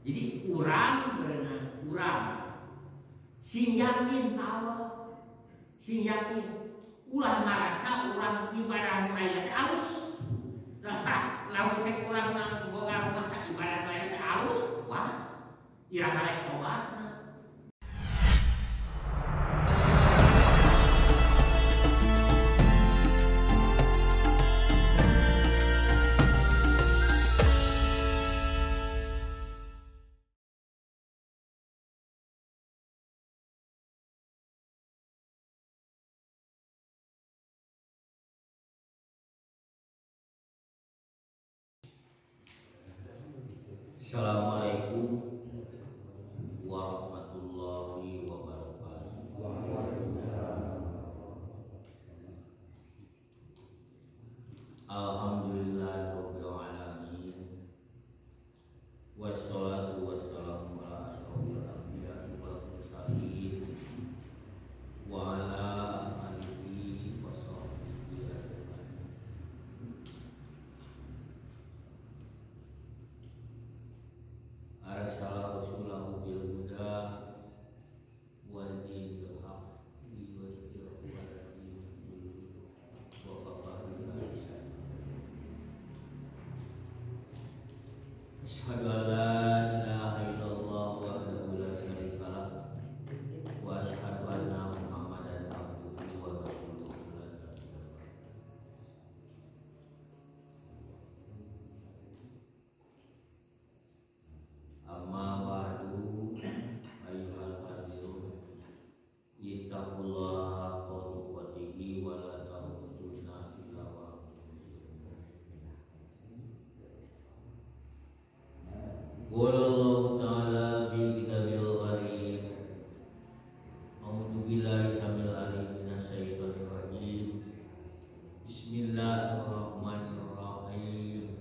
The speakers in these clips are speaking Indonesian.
Jadi urang berenang urang sing yakin Allah, sing yakin ulah marasa urang ibadah aya teh alus. Lamun sek urang boga masa ibadah aya teh alus, wah iraha rek tobatna. Assalamualaikum warahmatullahi wabarakatuh. Alhamdulillahirabbil alamin. Wassalatu wassalamu ala asyrofil anbiya'i wal mursalin wa ala alihi wa sahbihi ajmain. Arsala rasulahu bil huda wal dinil haq liyudhhirahu 'ala dini kullihi wa kafa billahi shahidan. Asyhadu an la ilaha illallah wahdahu la syarika lah wa asyhadu anna Muhammadan abduhu wa rasuluhu la nabiyya ba'dahu. Amma ba'du ayyuhal hadirin ittaqullaha haqqa tuqatih wa la tamutunna illa wa antum muslimun. Qala Allah ta'ala fi kitabil gharib. A'udzu billahi samil alim minasy syaithanir rajim. Bismillahirrahmanirrahim.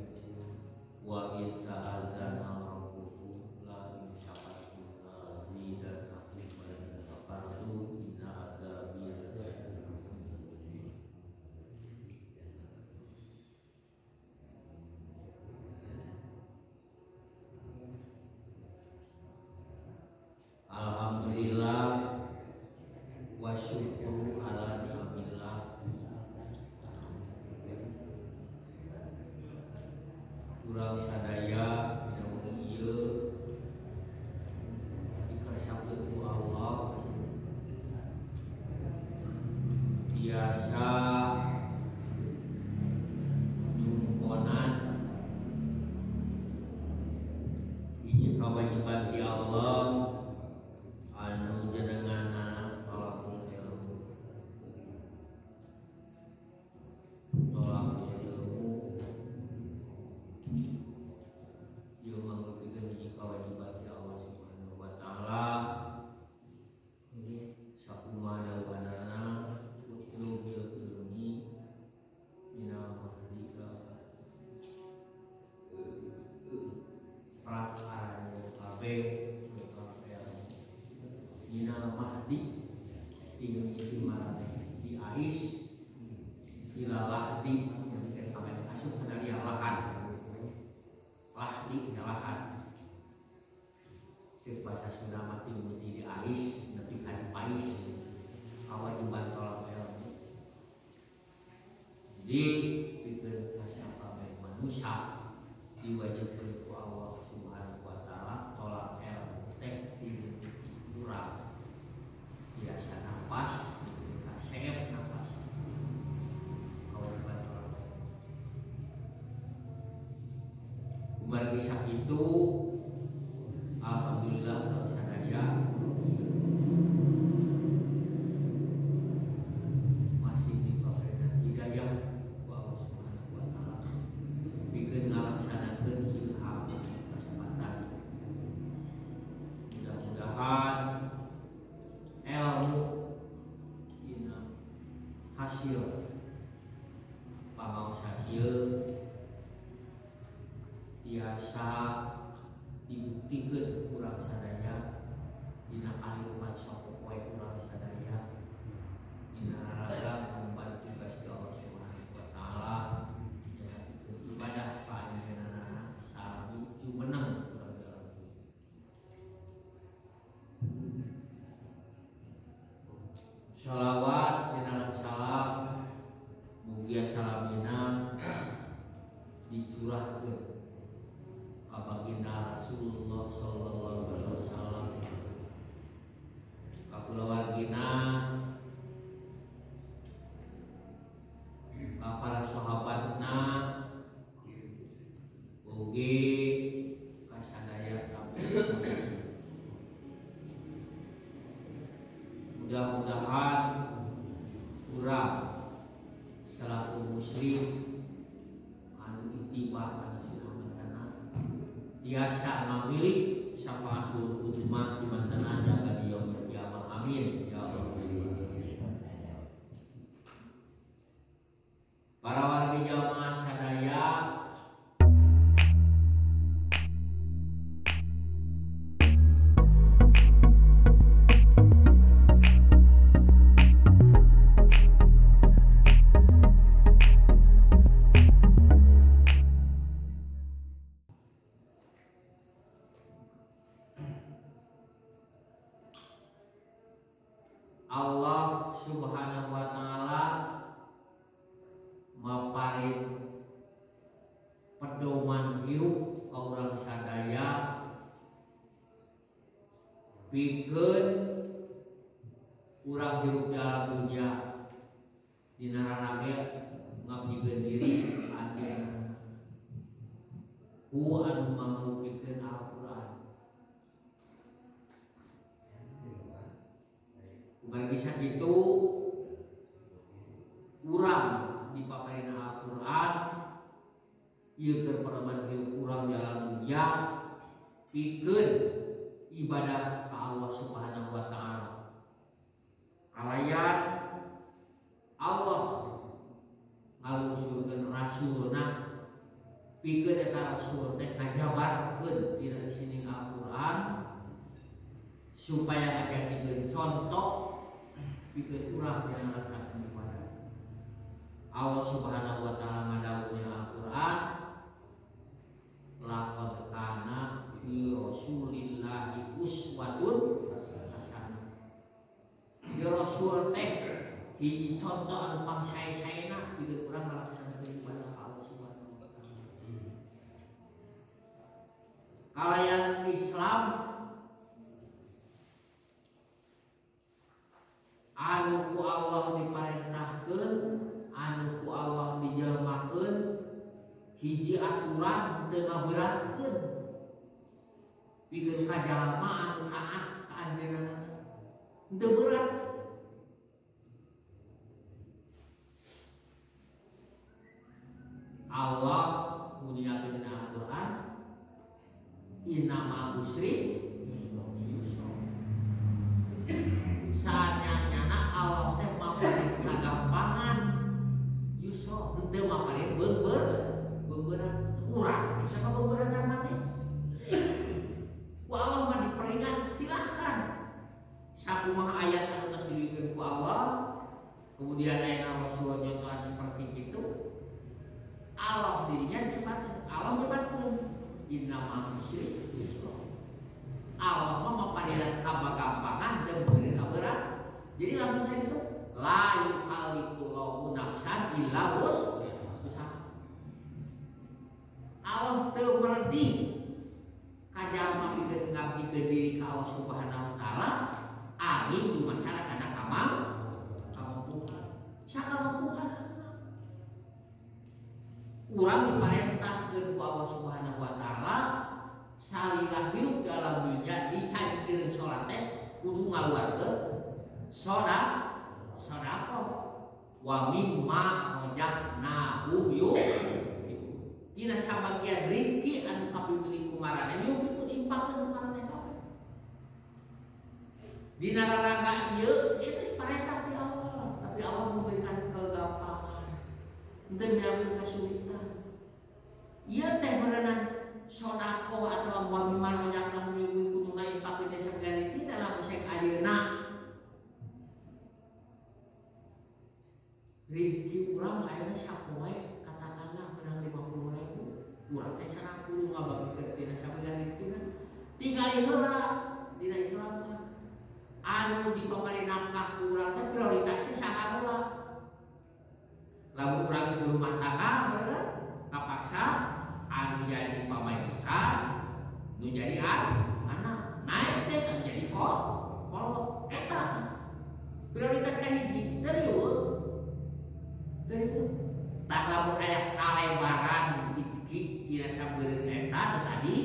Wa idza ta'adzana rabbukum la in syakartum la azidannakum wa la in kafartum inna adzabi lasyadid. Alhamdulillah wa syukru ala ni'amillah. Urang sadaya dina ieu dikersapkeun ku Allah biasa nyumponan hiji kawajiban ti Allah anu jenenganna tolakul ilmu. Tolakul ilmu ieu mangrupikeun hiji kawajiban ti Allah Subhanahu wa taala. Ini sakumaha dawanana utlu bil ilmi minal mahdika prakarya kabeh minal mahdi tinggal itu marane di ais ilalahdi yang kami asup dari lahan lahdi lahan cek bahasa Sunda mati di ais nanti kan pais kawajiban tolak ilmu. Jadi pikir siapa manusia diwajibkan ku Allah Subhanahu wa taala tolak ilmu teh di urang biasa nafas diberi kasep nafas kawajiban tolak. Umar kisah itu alhamdulillah kalau sadaya masih diberikan hidayah ku Allah Subhanahu wa taala bikin ngalaksanakeun ilham kesempatan. Mudah-mudahan ilmu dina hasil pamaosan ieu tiasa dibuktikan urang sadaya dina kahirupan sapopoe urang sadaya dina raraga membantu tugas Allah Subhanahu wa taala ibadah panjenenganna sanuju menang urang-urang. mudah-mudahan urang selaku muslim anu ittiba kana sunnah tiasa mamilik syafaatul uzma di mantana jaga di yaumil qiyamah. Amin ya Allah. Para warga jamaah sadaya, Allah Subhanahu wa taala maparin pedoman hirup orang sadaya pikeun urang hirup dalam dunia dina rarage ngabdikeun diri anjeunna ku anu mangrupikeun Al-Qur'an. Bukan kisah itu urang dipaparin Al-Quran ieu keur pedoman hirup urang dalam dunia pikeun ibadah ka Allah Subhanahu wa taala. Kalayan Allah ngalusurkeun rasulna pikeun eta rasul teh ngajabarkeun dina sini Al-Quran supaya ngajadikeun contoh pikeun urang yang ngarasakeun ibadah. Allah Subhanahu wa taala ngadawuhna Al-Qur'an, laqad kana fi Rasulillahi uswatun hasanah. Di Rasul teh hiji contoh anu pangsae-saena pikeun urang ngalaksanakeun ibadah Allah Subhanahu wa taala. Kalayan Islam anu ku Allah diparentahkeun, anu ku Allah dijelemakeun hiji aturan teu ngaberatkeun pikeun ka jalma anu taat ka anjeunna teu berat. Allah muliakeun dina Al-Qur'an innamal usri yusra. Saatnya Allah teh maparin kagampangan yusra henteu maparin beberat urang bisa ka beberatan mah teh ku Allah mah diperingat silahkan sakumaha ayat anu geus dibikin ku Allah kemudian aya Rasul nyontohan seperti itu Allah dirinya disebutkeun Allah nyebutkeun innamal usri yusra. Allah mah maparin kagampangan teu maparin kaberat. Jadi lamun saya itu la yukalliqullahu nafsan illa wus'aha. Allah teu merdi ka jalma pikeun ngabdikeun diri ka Allah Subhanahu wa taala ari dumasar kana kamampuhan. Sakamampuhan urang diparentahkeun ku Allah Subhanahu wa taala salila hirup dalam dunia disajikeun salat teh kudu ngaluarkeun sodako wa mimma rojaknahum tina sabagian rizki anu kapimilih kumarana yuk impakkeun kumarana kabeh dina raraga ieu itu parentah ti Allah tapi Allah memberikan kegampangan henteu nyamuk kesulitan. Ieu teh berenang sodako atau wa mimma rojaknahum kudu ngaimpakkeun desa sabagian kita lamun sek ayeuna rezeki urang ayeuna sapoe katakanlah menang 50.000 urang teh sareng kudu ngabagikeun dina sabagian rezekina tinggali heula dina Islam anu dipapari nafkah ku urang teh prioritasna saha heula. Lamun urang geus rumah tangga bener kapaksa anu jadi pamajikan nu jadi anak naik teh kan jadi kolot eta prioritas ka hiji teu tak lamun aya kalebaran rezeki kira sabeureun eta tadi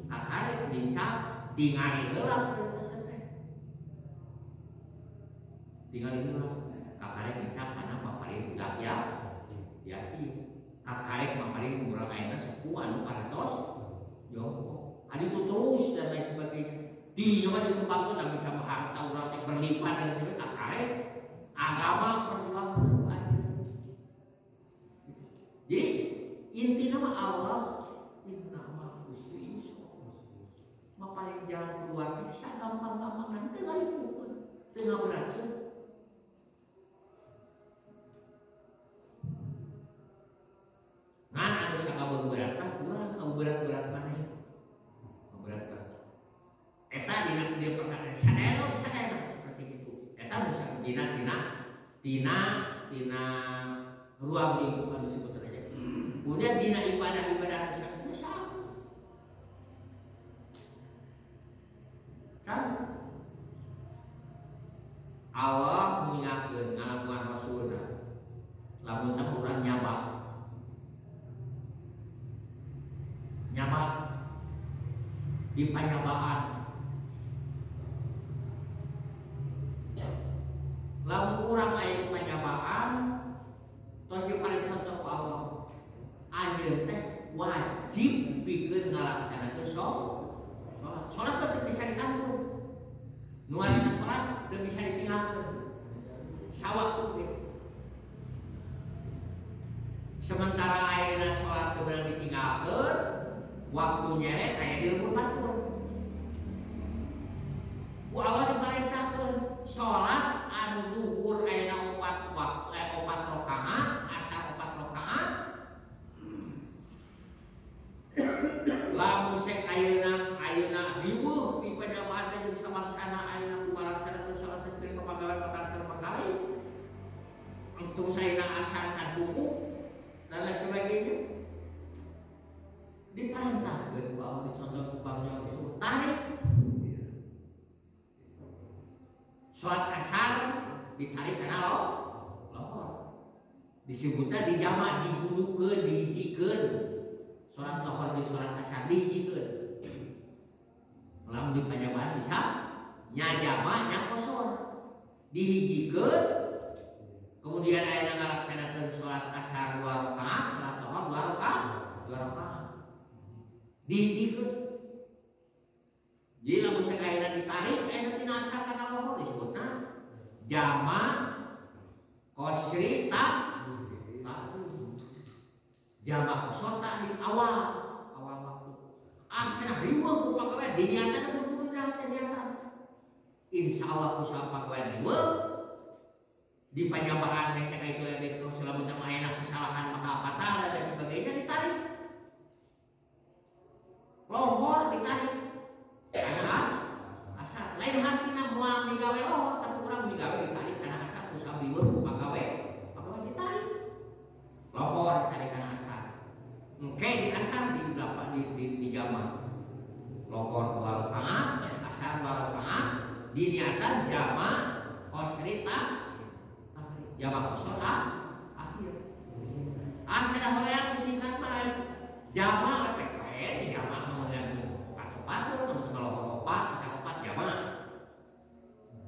kakare dincak tingali heula prioritasna teh tinggal itulah kakarek ngecap karena paparin budak ya yakin kakarek paparin kurang aina sepuh anu paratos jongkok adi itu terus dan lain sebagainya di nyawa di tempat itu nabi sama harta urat yang berlimpah dan sebagainya kakarek agama perjuangan jadi inti nama Allah inti nama Gusti mah paling jalan keluar bisa gampang-gampang kan teu galipun teu ngaberatkeun ngan anu sakabeung berat mah urang berat-berat maneh berat-berat eta dina dia perkara sadaya seperti itu eta bisa tina ruang lingkup anu disebut aja kemudian dina ibadah-ibadah selesai kan Allah mengingatkan ngalamuan Rasulullah lamun teh urang nyabak di panyabaan lamun urang aya di panyabaan tos paling contoh Allah anjeun teh wajib pikeun ngalaksanakeun sholat tetep bisa dikantung nu arina sholat teu bisa ditinggalkeun sawaktu sementara ayeuna sholat teu beunang ditinggalkeun waktunya aya di lembur batur ku Allah diperintahkeun sholat anu duhur ayeuna 4 rakaat asar 4 rakaat lamun sek ayeuna riweuh di panyabaan teh jeung samaksana ayeuna kumalaksanakeun salat teh pepagawean pepagawe untuk sayeuna asar saduku dan lain sebagainya diperintahkeun ku Allah dicontoh ku pamnya disuruh tarik salat asar ditarik kana lohor disebutna dijama digulukeun dihijikeun salat lohor jeung salat asar dihijikeun lamun di panyabaan bisa nyajama nya kosor dihijikeun kemudian ayeuna ngalaksanakeun salat asar 2 rakaat salat lohor 2 rakaat dihijikeun jadi lamun sek ayeuna ditarik ayeuna tina asar kana lohor disebutna jama kosri jama kosor ta'lim awal waktu cenah riweuh ku pagawean diniatan buru-buru dah teh niatan insyaallah usaha pagawean riweuh di panyabaan hese ka itu ade terus lamun teh ayeuna kesalahan maka batal dan sebagainya ditarik lohor ditarik asar lain hartina moal migawe lohor tapi urang migawe ditarik kana asar usaha riweuh ku pagawe ditarik lohor ditarik kana asar engke di asar di berapa di jama lohor 2 rakaat asar 2 rakaat diniatan jama kosri jama kosor akhir cenah horeang disingkat mah jama lepek wae di jama kemudian 4 terus kalau 4 asar 4 jama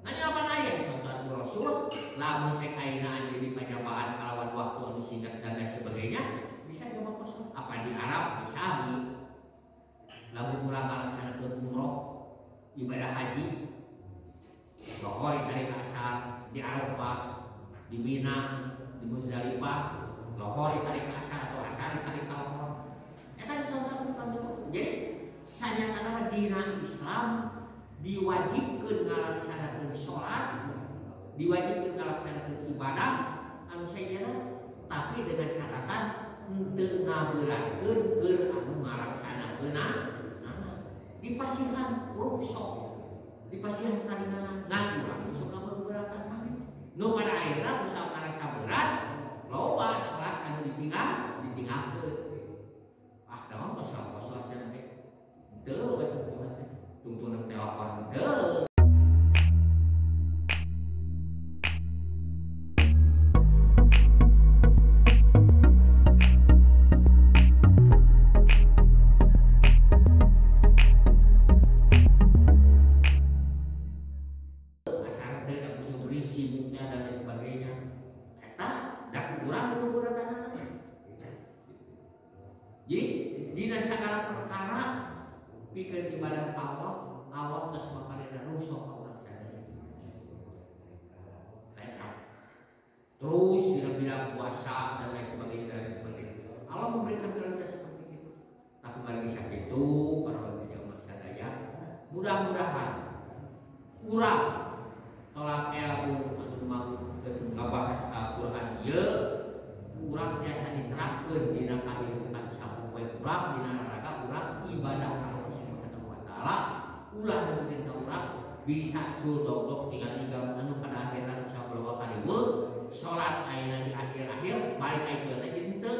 nanya apa aya contoh Rasul lamun sek ayeuna anje di panyabaan kalawan waktu anu singkat dan lain sebagainya bisa jama kosor apa di Arab bisa lamun urang ngalaksanakeun umroh ibadah haji lohor ditarik asar di Arafah di Mina di Muzdalifah lohor ditarik asar atau asar ditarik lohor eta dicontohkeun ka jadi sanyatana dina Islam diwajibkeun ngalaksanakeun salat diwajibkeun ngalaksanakeun ibadah anu saenyana tapi dengan catatan teu ngaberatkeun keur anu ngalaksanakeunna dipasihan ruksok dipasihan kalina ngan urang sok ngabeuratan maneh nu pada akhirna usaha karasa berat loba salat anu ditinggalkeun dalam kosong saya teh teu tungtung telepon teu asar teh da berisi Allah geus maparina rusuh ka urang sadaya. Terus bila-bila puasa dan lain sebagainya. Allah memberikan prioritas seperti itu. Tapi bagi sakitu para warga jamaah sadaya, mudah-mudahan urang tolak ilmu anu ngabahas Al-Qur'an ieu urang tiasa diterapkeun dina kahirupan sapoe urang dina naraga urang ibadah ka Allah Subhanahu wa taala. Ulah nemikeun ka urang bisa culdok tinggal anu pada akhiran sabalwa kaliweu salat ayeuna di akhir-akhir balik ka itu teh henteu.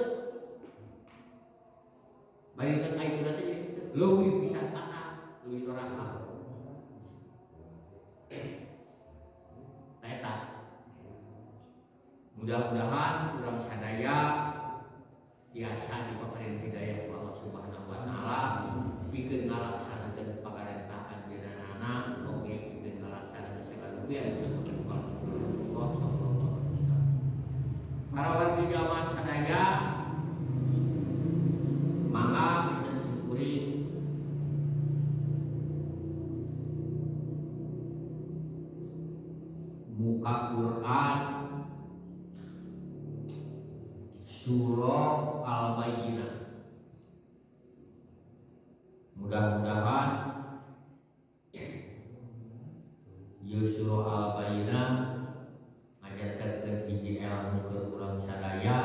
Balik ka itu teh leuwih pisan patah, leuwih doraka. Eta. Mudah-mudahan urang sadaya tiasa diberi hidayah ku Allah Subhanahu wa taala pikeun ngalaksanakeun pagarentahan jenenganna oge pikeun ngalaksanakeun segala rupiah. Para warga jamaah sadaya, mangga kita syukuri muka Quran surah Al-Bayyinah. Mudah-mudahan ieu surah Al-Bayyinah ngajarkeun hiji ilmu ke urang sadaya,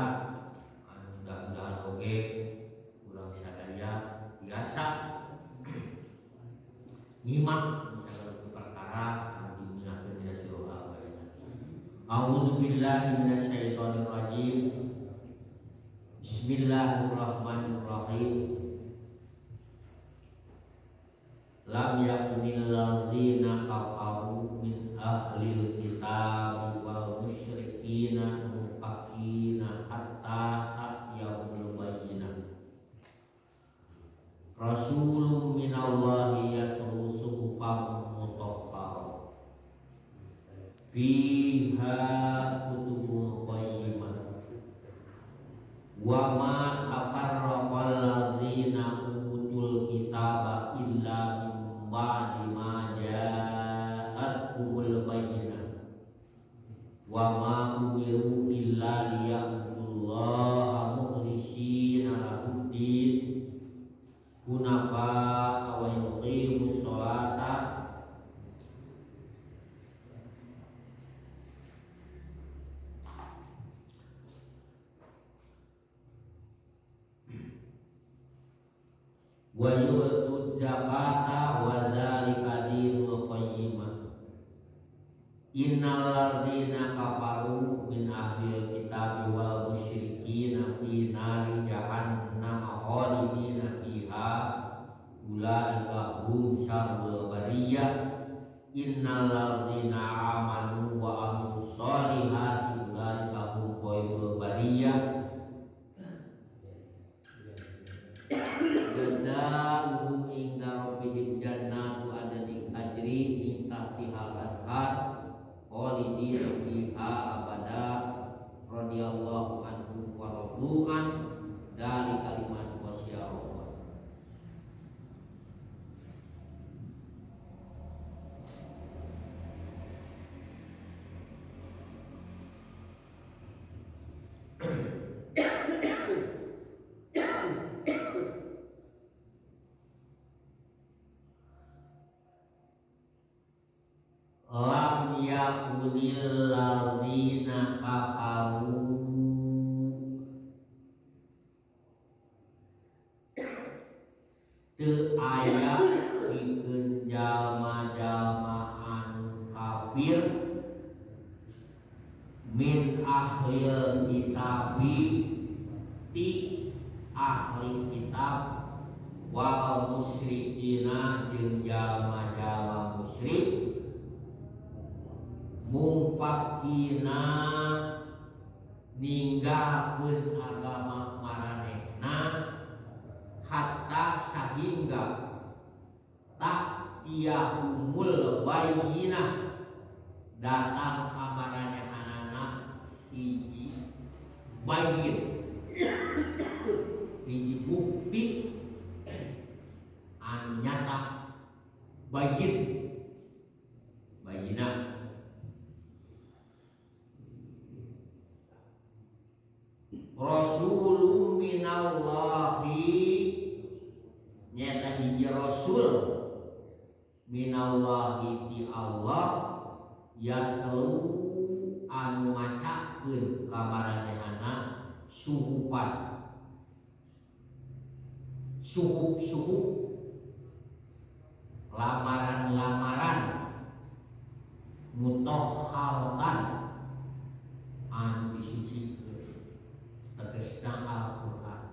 mudah-mudahan oge urang sadaya biasa nyimak segala perkara anu diminakeun dina surah Al-Bayyinah. A'udzu billahi minasyaitonir rajim. Bismillahirrahmanirrahim. Lam yakunil ladzina kafaru min ahlil kitab wal musyrikina munfakina hatta ta'tiyahumul bayyinah. Rasulun minallahi yatlu suhufan mutahharah fiha kutubun qayyimah wa ma tafarraqal ladzina utul kitaba illa min ba'di ma ja'atuhumul bayyinah wa ma umiru illa liya'budullaha mukhlishina lahuddin hunafa wa yuqimus sholata wa yu'tu zakata wa dzalika dinul qayyimah. Innal ladzina kafaru min ahlil kitabi wal musyrikina fi nari jahannam khalidina fiha ulaika hum syarrul bariyah. Innal ladzina amanu wa amilus solihati ulaika hum khairul bariyah. Jazaohum inda rabbihim jannatu adnin tajri min tahtihal anhar khalidina fiha abada radhiyallahu anhum wa radu an dzalika liman khashiya Allah. Lam yakunil ladzina kafaru teu aya pikeun jalma-jalma anu kafir min ahlil kitabi ti ahli kitab wal musyrikina jeung jalma-jalma musyrik mungfakina ninggalkeun agama maranehna hatta sahingga tak tiyahumul bayyinah datang pamaranehanana hiji bayyin hiji bukti anu nyata bayina rasulun minallahi nyata hiji rasul minallahi ti Allah yatlu anu macakeun ka maranehana suhupan suhub lamaran mutahharatan anu disucikeun tegasna Al-Qur'an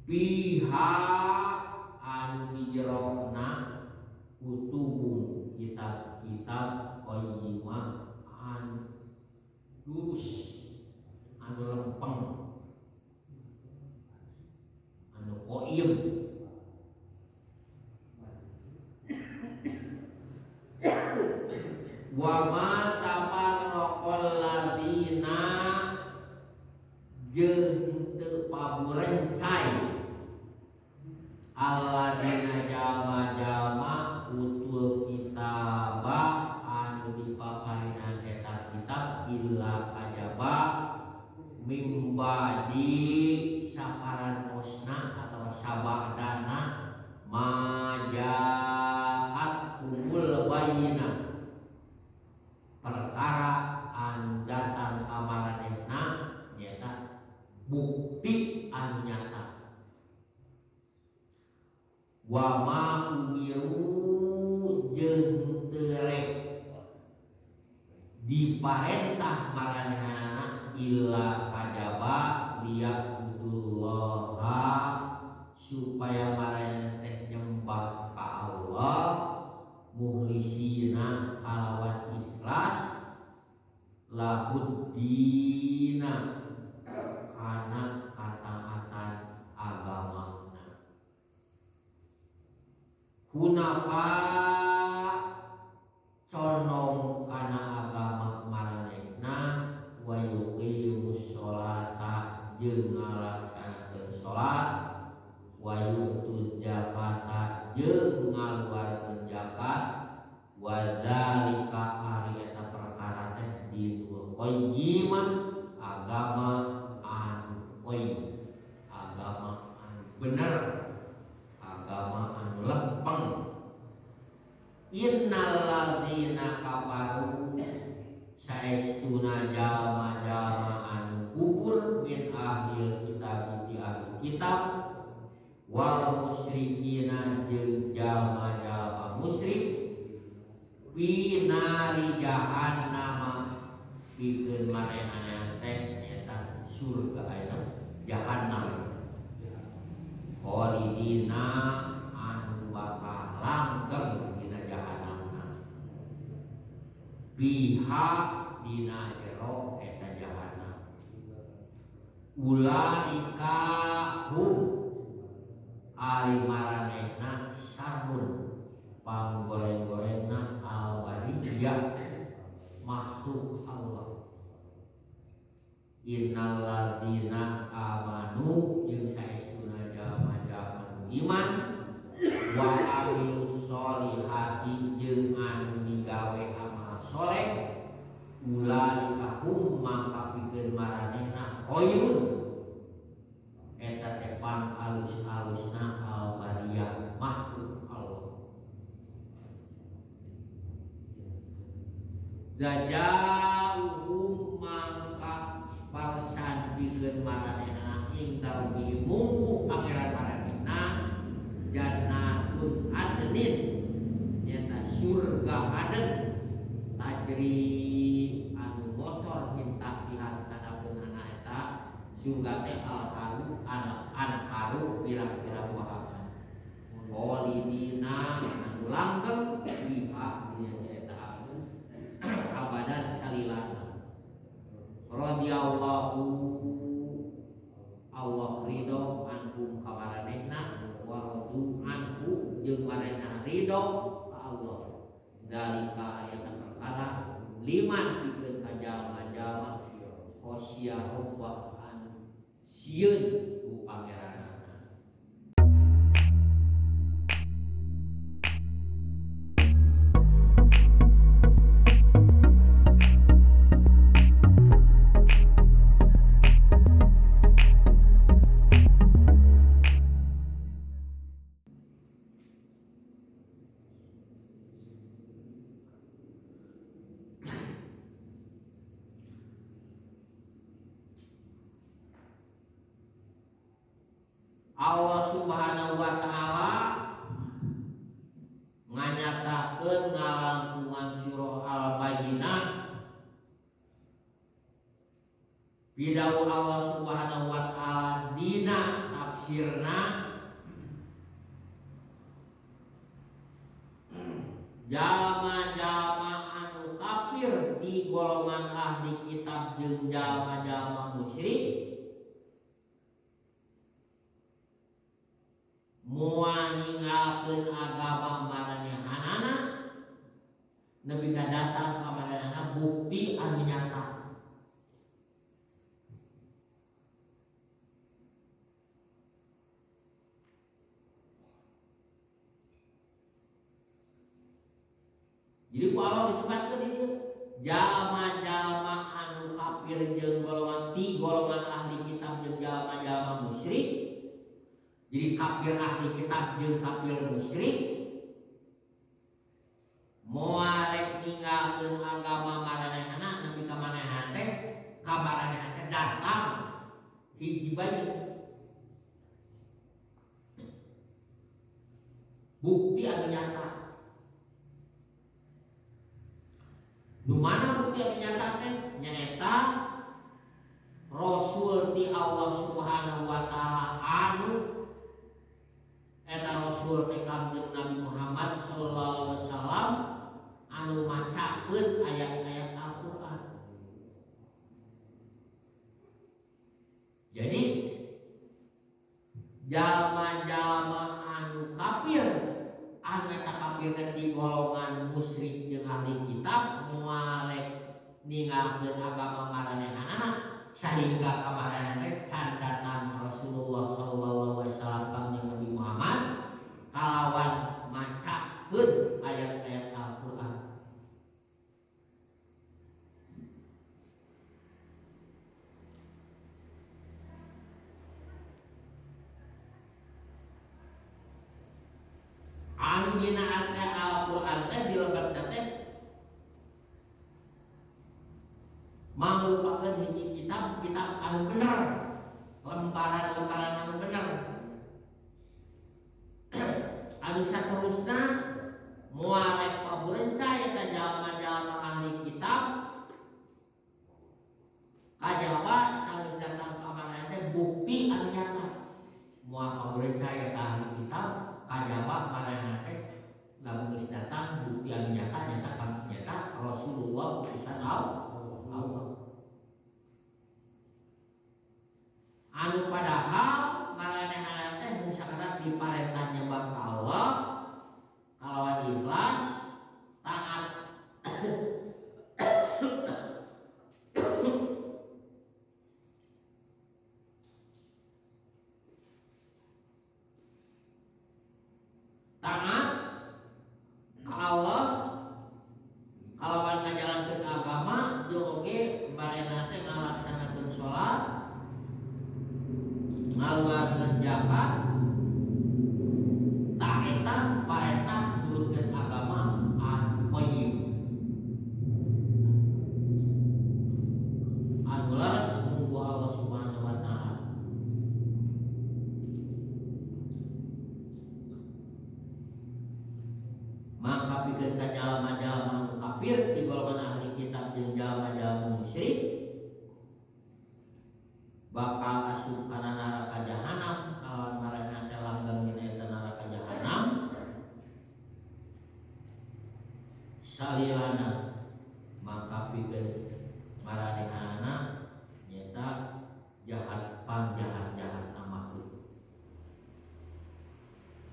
pihak anu dijerona kutubun kitab-kitab qayyimah anu lurus anu lempeng anu qayyim wa ma tafarraqal ladina jeung teu paburencai alladina jama-jama utul kitaba anu dipakaina eta kitab illa kajaba mimbadi saparantosna atau sabadana majaat kumul bayina perkara anu datang amaranehna nyata bukti anu nyata wa ma umiru jeung teu rek diparentah maranehna illa kajaba liya'budullaha supaya maranehna teh nyembah ka Allah mukhlisina kalawan ikhlas lahuddina kana kataatan agamana hunafa condong kana agama maranehna wa yuqimus sholata jeung ngalaksanakeun salat wa yu'tuz zakata jeung ngaluarkeun zakat wa zalika ari eta perkara teh dinul qayyimah agama anu qayyim agama anu bener agama anu lempeng innal ladzina kafaru saestuna jalma-jalma anu kufur min ahlil kitab ti ahli kitab wal musyrikina jeung jalma-jalma musyrik fi nari jahannam pikeun maranehna teh eta surga eta jahannam khalidina anu bakal langgeng dina jahannamna biha dina jero eta jahannam ulaika hum ari maranehna sarun panggoreng-gorengna al-bariyah makhluk Allah innal ladzina amanu jeung saestuna jalma-jalma iman wa amilus sholihati jeung anu digawe amal soleh ulaika hum mangka pikeun maranehna khairun eta teh pang alus-alusna al-bariyah makhluk Allah zajauhum mangka balasan pikeun maranehna ing darugi mungku pangeran maranehna jannatun adnin nyata surga aden tajri anu bocor min tahtiha kana beunana eta surga teh al-haru an-haru pirang-pirang wahangan khalidina anu langgeng biha dia eta abadan salilana radhiyallahu Allah ridho anhum kabaranehna wa radu anhu jeung maranehna ridho ka Allah dalika ayat perkara liman pikeun ka jalma-jalma khosya rabbah sieun ku pangeranana Allah Subhanahu wa taala nganyatakeun ngalangkungan surah Al-Bayyinah bidau Allah Subhanahu wa taala dina tafsirna jalma-jalma anu kafir di golongan ahli kitab jeung jalma-jalma musyrik moal ninggalkeun agama maranehanana nepi ka datang ka maranehanana bukti anu nyata. Jadi ku Allah disebutkeun itu jalma-jalma anu kafir jeung golongan ahli kitab jeung jalma-jalma musyrik. Jadi kafir ahli kitab jeung kafir musyrik moal rek ninggalkeun agama maranehanana nepi ka maranehan teh ka maranehan teh datang hiji bayi bukti anu nyata. Nu mana bukti anu nyata teh nyaeta Rasul ti Allah Subhanahu wa taala anu eta Rasul teh kanjeng Nabi Muhammad sallallahu alaihi wasallam anu macakeun ayat-ayat Al-Qur'an. Jadi jalma-jalma anu kafir anu eta kafir teh di golongan musyrik jeung ahli kitab moal rek ninggalkeun agama maranehanana sehingga kamaranana teh candatan Rasulullah sallallahu alaihi wasallam kanjeng Nabi Muhammad kalawan macakeun ayat-ayat Al-Qur'an. Anu dina Al-Qur'an teh dilebetna teh merupakan hiji kitab anu bener, lembaran anu bener. Anu saterusna moal rek paburencay eta jalma-jalma ahli kitab kajaba saeus datang ka maranehan teh bukti anu nyata. Moal paburencay eta ahli kitab kajaba maranehan teh lamun geus datang bukti anu nyata nyata Rasulullah utusan Allah. Anu padahal maranehanana teh mung sakadar diparentah nyembah ka Allah kalawan ikhlas taat taat ka Allah kalawan ngajalankeun agama jeung oge maranehanana teh ngalaksanakeun salat ngaluarkeun zakat tak eta parentah nurutkeun agama anu qayyim anu laras munggu Allah Subhanahu wa taala. Maka pikeun ka jalma-jalma anu kafir di golongan ahli kitab jeung jalma-jalma musyrik bakal asup kana neraka jahanam kalawan maranehan teh langgeng dina eta neraka jahanam salilana. Maka pikeun maranehanna nyata jahat panjahat-jahat makhluk.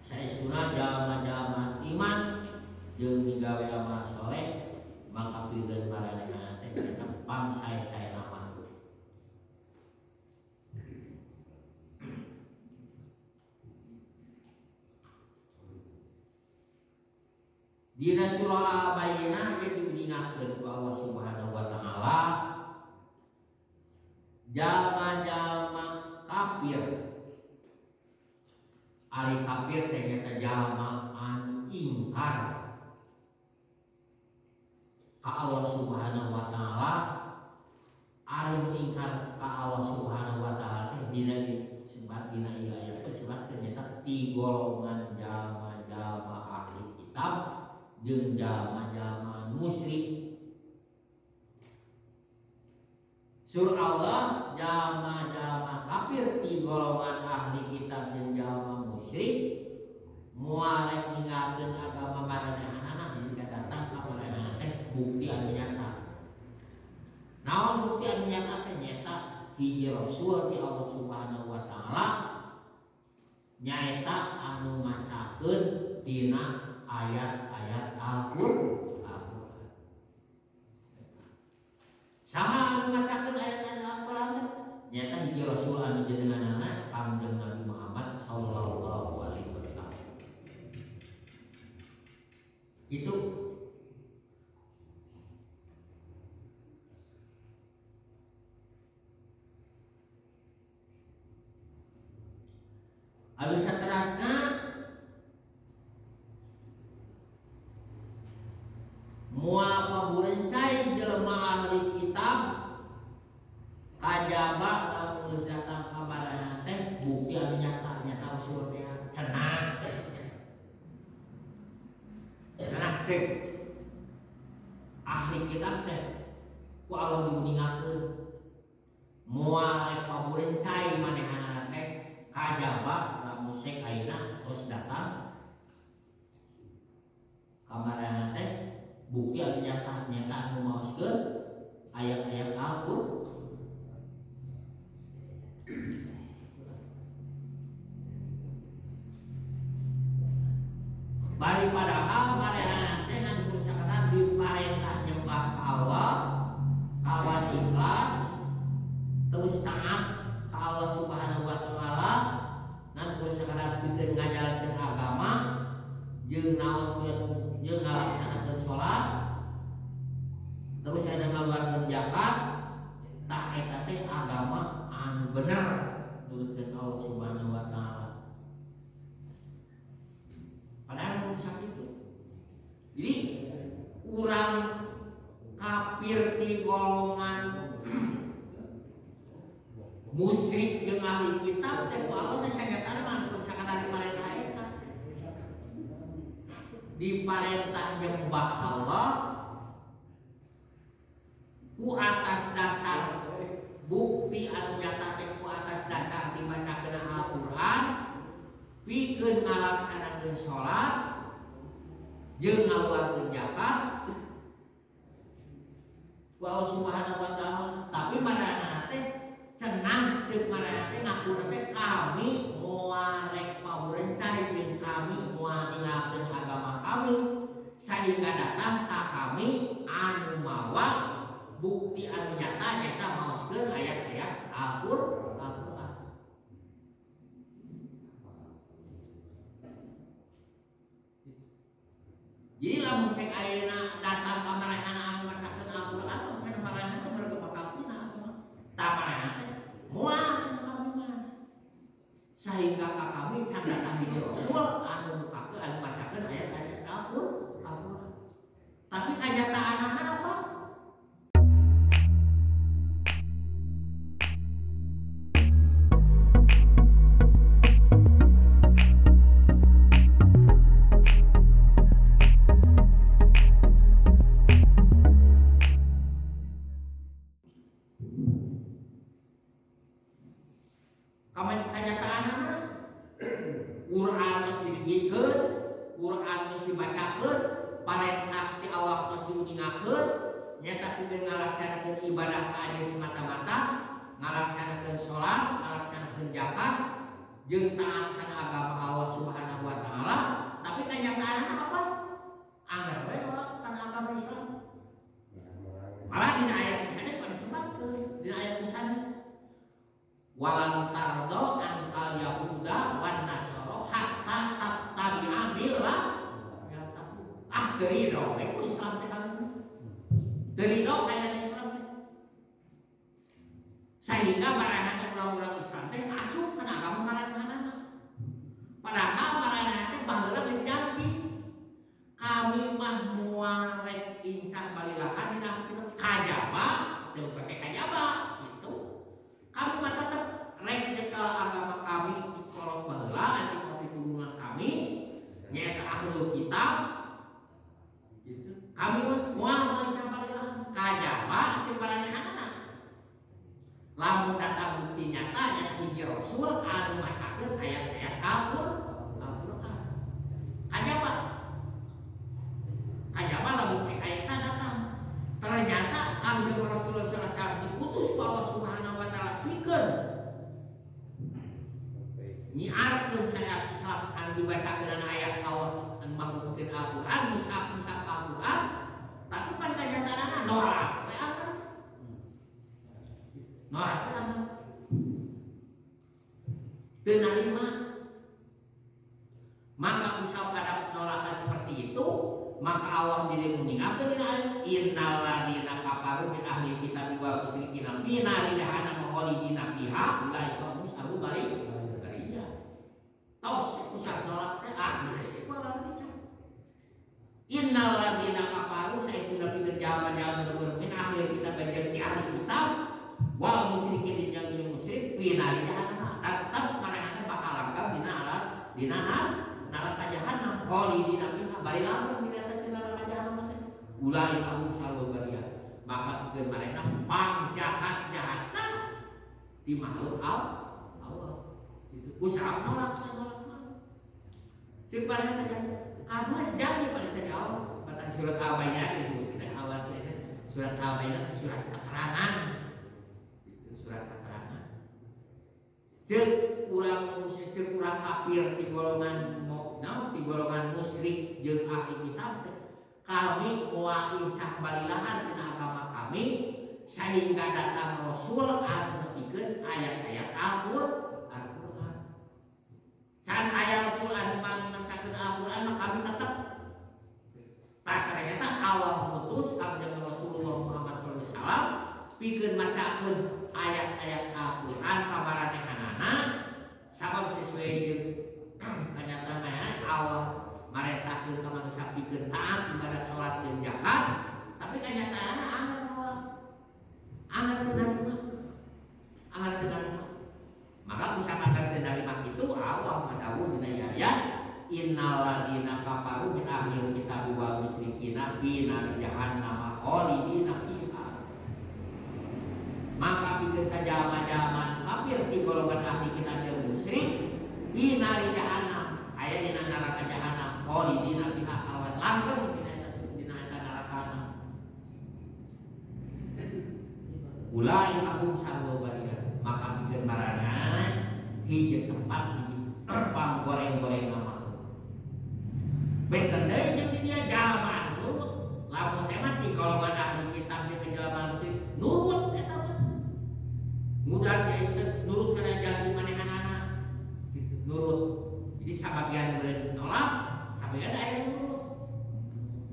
Saestuna jalma-jalma iman jeung migawe amal soleh maka pikeun maranehanna teh nyata pansae-saena makhluk. Dina surah Al-Bayyinah ge diingatkeun ku Allah Subhanahu wa taala jalma-jalma kafir. Ari kafir teh nyata jalma anu ingkar ka Allah Subhanahu wa taala. Ari ingkar ka Allah Subhanahu wa taala teh dina disebut dina ieu aya disebut jeung jalma-jalma musyrik. Sur Allah jalma-jalma kafir ti golongan ahli kitab jeung jalma musyrik moal rek ninggalkeun agama maranehana jika datang ka maranehana teh bukti anu nyata. Naon bukti anu nyata teh nyata hiji rasul ti Allah Subhanahu wa taala nyaeta anu macakeun dina ayat-ayat Al-Qur'an. Saha anu macakeun ayat-ayat Al-Qur'an teh nyata hiji rasul anu jenenganana Kangjeng Nabi Muhammad sallallahu alaihi wasallam. Itu anu saterasna moal paburencai jelema ahli kitab kajaba lamun geus datang ka maranehana teh bukti anu nyata usul teh cenah. Cenah cek ahli kitab teh ku Allah diuningakeun moal rek paburencai manehana teh kajaba lamun sek ayeuna tos datang ka maranehana teh bukti anu nyata anu maoskeun ayat-ayat Al-Qur'an. Bari padahal maranehana teh ngan kusakana diparentah nyembah ka Allah kawan ikhlas terus taat ka Allah Subhanahu wa taala ngan kusakana pikeun ngajalankeun agama jeung naonkeun jeung ngalaksanakeun salat terus aya ngaluarkeun zakat tah eta teh agama anu bener nurutkeun Allah Subhanahu wa taala. Padahal bisa itu. Jadi urang kafir di golongan musyrik jeung ahli kitab teh Allah teh sanyatan mah sakadar diparentah eta. Diparentah nyembah Allah ku atas dasar bukti anu nyata teh ku atas dasar dibacakeun Al-Qur'an pikeun ngalaksanakeun salat jeung ngaluarkeun zakat ku Allah Subhanahu wa taala. Tapi maranehana teh cenah ceuk maranehana teh ngakuna teh kami moal rek paburencai jeung kami moal ninggalkeun agama kami sehingga datang ka kami anu mawa bukti anu nyata maoskeun ayat-ayat Al-Qur'an. Jadi lamun sek ayeuna datang ka maranehana anu macakeun Al-Qur'an cenah maranehana teh bergebak kapina atuh. Tah maranehana teh moal cenah kami mas. Sehingga ka kami can datang hiji rasul anu mukakeun anu macakeun ayat-ayat Al-Qur'an. Tapi kanyataanna apa? Quran terus didikikeun, Quran terus dibacakeun, parentah ti Allah terus diuningakeun, nyata pikeun ngalaksanakeun ibadah ka Allah semata-mata, ngalaksanakeun salat, ngalaksanakeun zakat, jeung taat kana agama Allah Subhanahu wa taala. Tapi kenyataanna apa? Anggar we kana agama Islam. Malah dina ayat misalnya pada sebutkeun, dina ayat misalnya walan tardo angkal yahuda wan nasoro hatta tattabi'a millah ya tahu terido itu Islam teh kami terido ayat Islam teh sehingga maranehana orang-orang Islam teh asup kana agama maranehana padahal maranehana teh baheula geus janji kami mah moal rek incan balilahan dina kitu kajaba teu pake kajaba itu kami mah tetap rek nyekel agama kami di kolong baheula di kopi turunan kami nyaeta ahlul kitab Kami moal cabang kajaba cebaran anak. Lamun datang bukti nyata yang hiji Rasul anu macakeun ayat-ayat Al-Qur'an. Kajaba. Kajaba lamun sing ayatna datang. Ternyata Kanjeng Rasulullah sallallahu alaihi wasallam diutus ku Allah Subhanahu wa taala pikeun nyiarkeun syariat Islam anu dibacakeun ayat Allah anu mangkukeun Al-Qur'an, mushaf Al-Qur'an, tapi pan kanyataanna nolak we aman. Nolak we aman. Teu narima. Maka usah pada penolakan seperti itu, maka Allah jadi mengingatkan dina ayat innal ladzina kafaru min ahli kitab wal musyrikin fi nari jahannam khalidina fiha ulaika hum syarrul bariyah. Tos usah nolak teh wala dicak. Innal ladzina kafaru saya sudah pikir jawaban min ahli kitab bagian ti ahli kitab wal musyrikin yang musyrik fi nari jahannam tetap mereka bakal langkah dina neraka jahanam khalidina fiha bari lamun di atas neraka jahanam teh ulai kaum syarrul bariyah maka pikeun mereka pangjahat-jahatna ti makhluk Allah itu usaha nolak ceuk bari teh kamu jadi pada teh Allah pada surat Al-Baqarah disebut kita awal surat Al-Baqarah surat keterangan itu surat keterangan ceuk urang kafir di golongan musyrik jeung ahli kitab kami moal incak balilahan kana agama kami sehingga datang Rasul anu nepikeun ayat-ayat Al-Qur'an. Can aya Rasul anu macakeun Al-Qur'an maka kami tetep tak ternyata Allah mutus kanjeng Rasulullah Muhammad sallallahu alaihi wasallam pikeun macakeun ayat-ayat Al-Qur'an pamaranehanana sabab sesuai jeung kenyataan Allah marentakeun ka manusia pikeun taat ibadah salat jeung zakat tapi kenyataanna anggar teu narima maka bisa anggar teu narima itu Allah madawuh dina ayat innal ladzina kafaru min ahlil kitab wal musyrikina fi nar jahannam khalidina fiha maka pikeun ka jalma-jalma kafir ti golongan ahli kitab jeung musyrik fi nar jahannam aya dina neraka jahanam khalidina fiha awat langgeng dina eta neraka ulai kahum syarrul bariyah maka pikeun marana hiji tempat hiji panggoreng-goreng nama benten deui jeung di dieu jalma nurut lamun teh mah ti golongan ahli kitab jeung jalma musyrik nurut eta mah mudah diaikeun nurut kana janji manehanana gitu nurut. Jadi sebagian boleh nolak, sebagian ada yang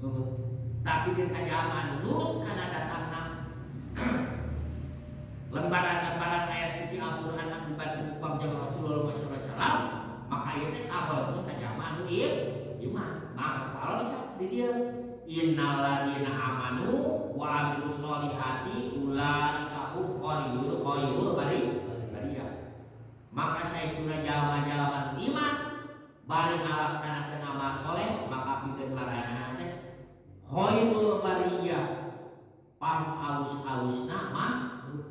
nurut. Tapi dia kajaman nurut karena datangnya lembaran-lembaran ayat suci Al-Qur'an yang dibantu Kanjeng Rasulullah SAW, maka itu kabel itu kajaman iman. Maka kalau bisa di dia innal ladzina amanu wa amilus sholihati ulaika hum khairul bariyah. Maka saya sudah jalma-jalma iman bari ngalaksanakeun amal soleh maka pikeun marana teh khairul bariyah pang alus-alusna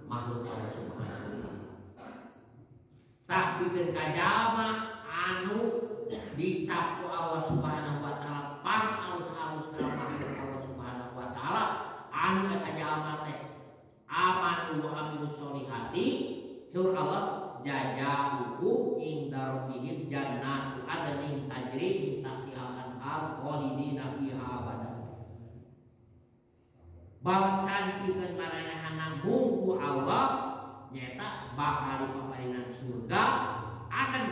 makhluk Allah Subhanahu wa taala. Tak pikeun ka jalma anu dicap ku Allah Subhanahu wa taala pang alus-alusna makhluk Allah Subhanahu wa taala anu eta jalma teh amanu wa amilus sholihati sur Allah jazaa'uhum inda rabbihim jannatu adnin tajri min tahtiha al-anhar khalidina fiha abadan. Balasan pikeun maranehana munggu Allah nyata bakal dipaparinan surga aden.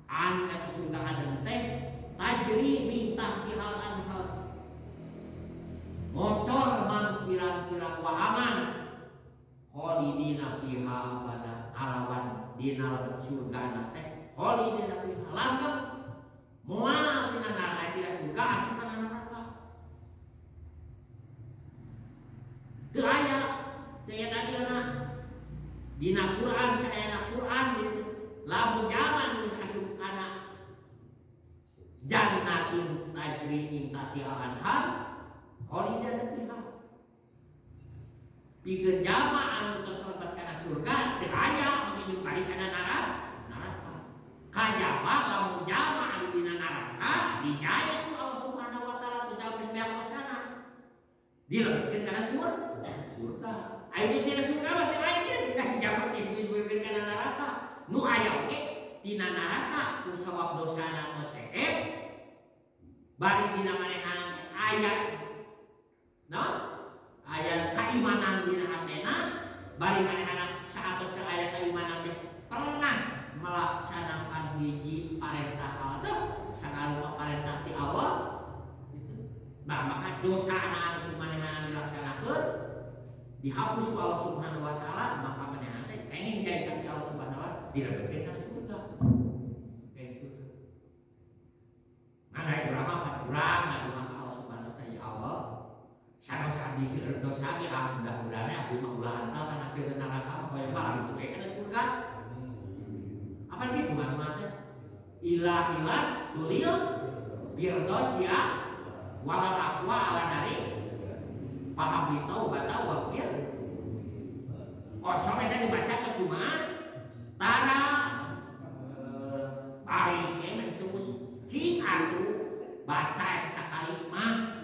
Anu eta surga aden teh tajri min tahtiha al-anhar. Ngocor mang pirang-pirang wahaman khalidina fiha abadan. Alawan dina surga teh khalidina fiha langgeng moal tina neraka dina surga asup kana neraka teu aya dalilna dina Quran saayana Quran gitu lamun jaman geus asup kana jannatin tajri min tahtiha anhar Kholidina fiha. Pikeun jalma anu tos lebat kana surga teu aya mangke balik kana neraka. Kajaba lamun jalma anu dina neraka dijaya ku Allah Subhanahu wa taala ku sanes beak kosana. Dilebetkeun kana surga. Ayeuna tina surga mah teu aya tina surga dijama dibeureun kana neraka. Nu aya oge tina neraka ku sabab dosana tos seep. Bari dina manehna aya naon? Aya keimanan dina hatena, bari manehna saatos teh aya keimanan teh pernah melaksanakan hiji parentah Allah, sakarupa parentah ti Allah. Gitu. Nah, maka dosa anu manehna dilaksanakeun dihapus ku Allah Subhanahu wa taala, maka manehna teh kenging jadi ti Allah Subhanahu wa taala dilebetkeun kana surga. Kayak surga. Mana urang mah urang ngaduman ka Allah Subhanahu wa taala, ya Allah sanos abdi seueur dosa ge mudah-mudahan abdi mah ulah hantal kana seueur neraka hoyong barang suwe kana surga. Apa kitu mah teh? Ilas tulil birdos ya wala aqwa ala nari paham ditau batau wakil. Kosong eta dibaca ke kumaha? Tara paling mencus cing atuh baca eta sakali mah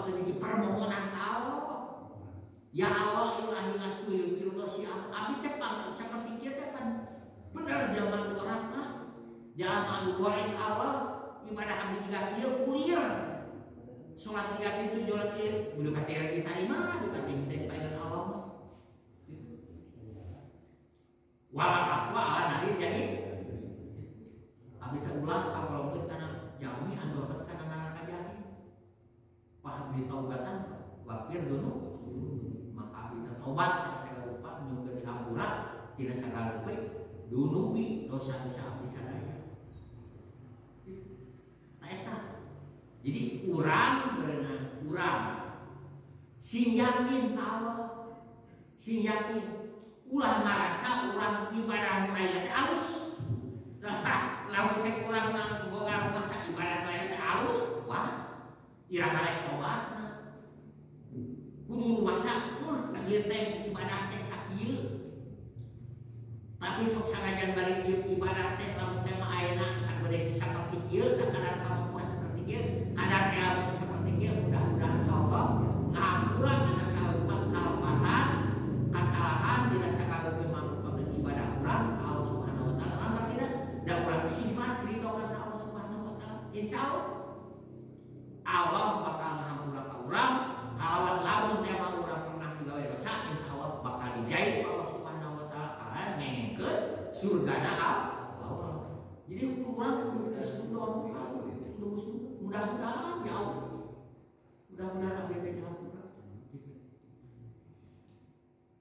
menjadi permohonan Allah. Ya Allah ilahilas kuil firdos ya abdi teh seperti kieu teh kan bener zaman neraka. Zaman goreng Allah ibadah abdi jiga kieu kulir. Salat 37 jolat kieu kudu katere diterima duka teh paeun Allah. Wala aqwa ala nari jadi abdi teh ulah kapalongkeun kana jalmi anu lebet kana neraka jadi. Paham ditaubatan wakir dulu maka kita taubat pada segala rupa juga dihampura tidak segala rupa dunubi dosa-dosa abdi sadaya. Nah eta jadi urang berenang urang sing yakin Allah sing yakin ulah marasa urang ibadah nu aya teh alus. Lamun sek urang boga masa ibadah nu aya teh alus wah ira karek tobatna kudu masa ieu teh ibadah teh sakieu tapi sok sanajan bari ieu ibadah teh lamun teh mah ayeuna sagede saperti kieu da kadar kemampuan seperti kieu kadar ilmu seperti kieu mudah-mudahan Allah ngahampura kana sarupa kalopatan kasalahan tidak sakarupa mangrupakeun ibadah urang Allah Subhanahu wa taala lamun tidak da urang ikhlas ridho kana Allah Subhanahu wa taala insyaallah Allah bakal ngahampura ka urang kalawan lamun teh mah urang pernah digawe dosa insyaallah bakal dijai ku Allah Subhanahu wa taala karena ngengkeun surgana Allah. Jadi urang kudu bersyukur mudah-mudahan ya Allah. Mudah-mudahan abdi teh dihampura.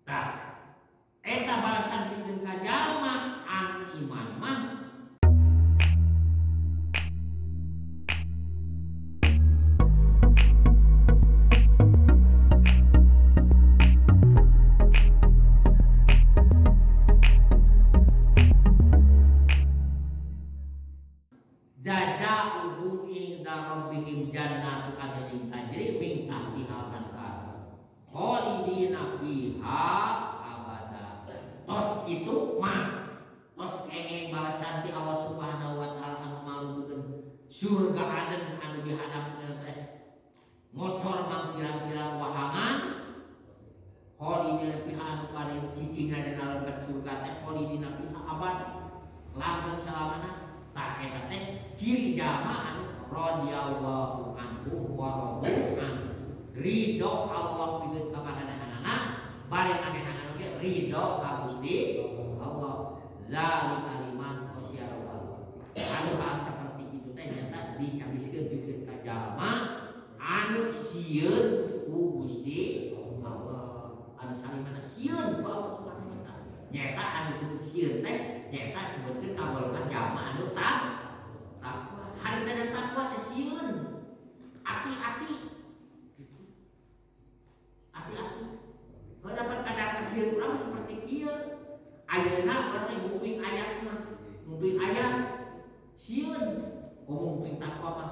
Tah eta balasan pikeun ka jalma anu iman mah jazauhum inda rabbihim jannatu adnin tajri min tahtiha al-anhar khalidina fiha abada. Tos itu mah tos kenging balasan ti Allah Subhanahu wa taala anu malukeun surga aden anu dihadapkeun teh ngocor mang pirang-pirang wahangan khalidina fiha anu paling cicingna dina lembet surga teh khalidina fiha abada langgeng salamana. Tak eta teh ciri jalma anu radhiyallahu anhu wa radu an ridho Allah pikeun ka mananehanana bari manehanana ge ridho ka Gusti Allah zalika liman khosya Allah. Anu hal seperti itu teh nyata dicabiskeun pikeun ka jalma anu sieun ku Gusti Allah. Anu salimana sieun ku Allah Subhanahu wa taala. Nyata anu disebut sieun teh nyata sebutkeun kagolongan jalma anu takwa. Harita dan takwa teh sieun. Hati-hati. Hati-hati. Kalau dapat kadar kesieun urang seperti kieu. Ayeuna urang teh nguping ayat mah. Nguping ayat sieun. Ngomong nguping takwa mah.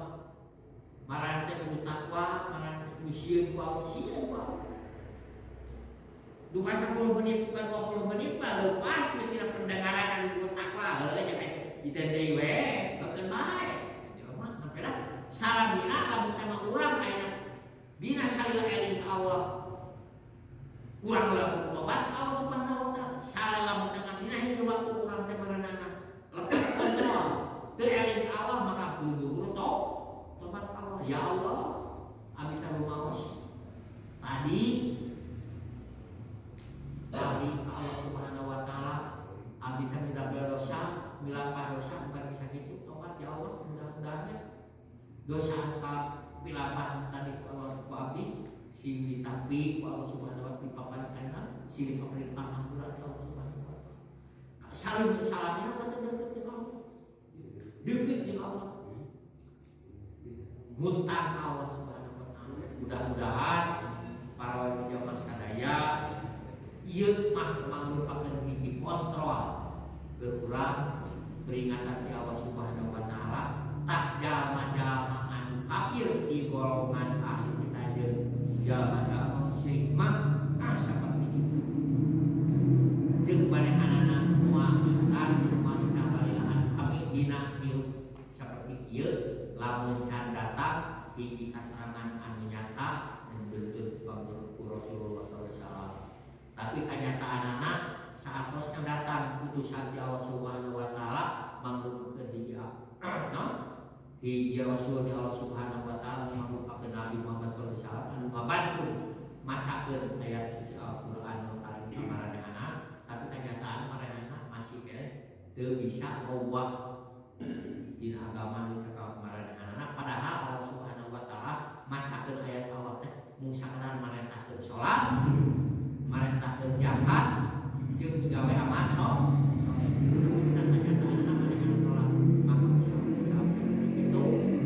marana teh kudu takwa, marana kudu sieun ku Allah, sieun ku Allah. Duka 10 menit, bukan 20 menit mah leupas kira pendengaran disebut takwa, heuh nya kita deui we, beukeun bae. Jelema sampai lah salamina lamun teh mah urang aya dina salila eling ka Allah. Urang lamun tobat ka Allah Subhanahu wa taala, salalamun teh dina hiji waktu urang teh merenangna lepas kontrol, teu eling ka Allah maka buru-buru tobat ka Allah. Ya Allah, abdi teh rumaos tadi ka Allah Subhanahu wa taala, abdi teh minta dosa, milapah dosa bukan bisa gitu, tobat ya Allah, mudah-mudahan dosa angka milapah tadi ku Allah ku abdi si tapi ku Allah Subhanahu wa taala dipapankeunna si dipaberi panghampura ya Allah Subhanahu wa taala. Salim salamnya berarti deket jeung Allah. Deket jeung Allah. Muntang Allah Subhanahu wa taala. Mudah-mudahan para warga jamaah sadaya ieu mah mangrupakeun hiji kontrol berkurang peringatan ti Allah Subhanahu wa taala tak jalma-jalma anu kafir di golongan ahli kita jeung jalma-jalma musyrik mah saperti itu. Jeung manehanana moal ingkar jeung moal kabalilaan kami dina hirup saperti ieu lamun can datang hiji katerangan anu nyata dan beuteuh ku Rasulullah sallallahu alaihi wasallam. Tapi kenyataanana saatosna datang putusan ti Allah Subhanahu wa taala mangrupakeun hiji hiji rasul ti Allah Subhanahu wa taala mangrupakeun Nabi Muhammad sallallahu alaihi wasallam anu ngabantu macakeun ayat suci Al-Qur'an anu karim ka maranehana, tapi kenyataan maranehana masih teu bisa ngubah dina agama nu sakala maranehana. Padahal Allah Subhanahu wa taala macakeun ayat Allah teh mung sakadar maranehna teu salat, maranehna teu zakat, jeung gawe amal saleh. Dan kenyataanna maranehna salat. Maka seperti itu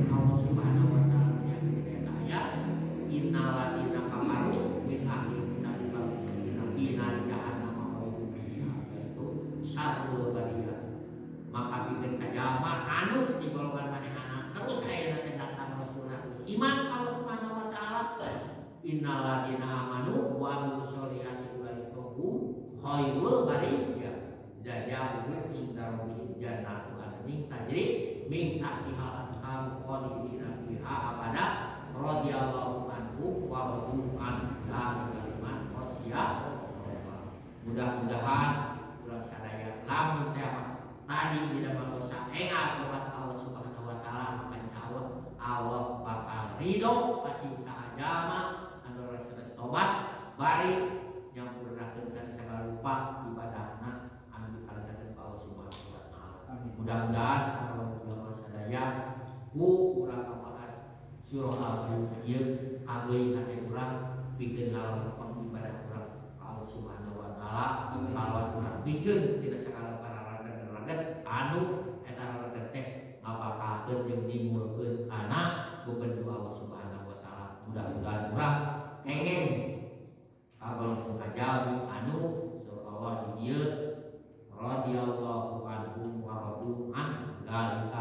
Allah Subhanahu wa taala menyatakan ayat innal ladzina kafaru min ahli kitab wal musyrikin jahannam khalidun fiha, yaitu syarrul bariyah. Maka bikin kajama anu di golongan manehana terus aya teh datang rasulna iman Allah Subhanahu wa taala innal ladzina amanu wa amilus sholihati ulaika hum khairul bariyah jazaohum inda rabbihim jannatu adnin tajri min tahtiha al-anhar khalidina fiha abada radhiyallahu anhum wa radu an kalimat wasiyah. Mudah-mudahan ulah sadaya lamun teh tadi tidak berdosa enggak tobat Allah Subhanahu wa taala, maka insyaallah Allah bakal ridho kasih sahajama anu resep tobat bari nyampurnakeun kana segala rupa ibadahna anu diparingakeun ku Allah Subhanahu wa taala. Mudah-mudahan para jamaah sadaya ku urang kabahas surah Al-Baqarah ieu kageung hate urang pikeun ngalakonan ibadah urang ka Allah Subhanahu wa taala. Kalawan urang biceun tina sagala anu eta rareget teh ngabapakeun jeung nimulkeun kana bebendu Allah Subhanahu wa taala. Mudah-mudahan urang kengeng kagolongkeun kajalmi anu surah Allah di dieu radhiyallahu anhum wa radu an dzalika